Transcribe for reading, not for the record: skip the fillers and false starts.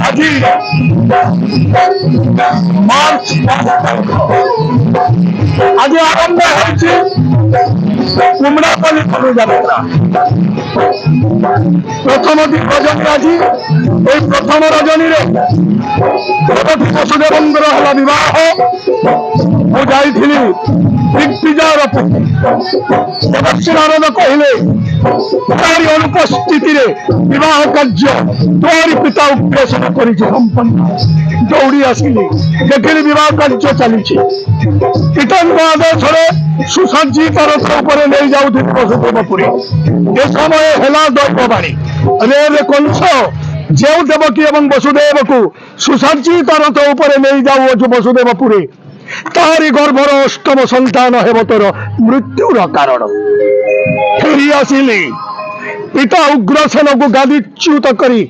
আজি মার্চ আজি আরম্ভ হয়েছে কুমড়াপালি পদযাত্রা। প্রথম দিন রজনী আজি এই প্রথম রজনীরে প্রগতি বসুদেবঙ্গর হল বিবাহ। মু যাইଥିଲି দিগ্বিଜୟର দেবশ্রী নারদ কহিলে তারি অনুপস্থিতিরে বিবাহ কার্য তোরি পিতা উদ্দেশন করেছে সম্পন্ন। দৌড়ি আসিলি দেখিলি বিবাহ কার্য চালিছে। পিতাঙ্গ আদেশরে সুসজ্জিত রথ উপরে নেই যাউথিলে বসুদেবপুরী। এ সময়ে হেলা দৈববাণী রে রে কংস যেউ দেবকী এবং বসুদেবকু সুসজ্জিত রথ উপরে নেই যাউଅଛୁ বসুদেবপুরে তাহারি গর্ভর অষ্টম সন্তান হেব তোর মৃত্যুর কারণ। ফেরি আসিলি পিতা উগ্রসেনকু গাদিচ্ୟୁତ କରି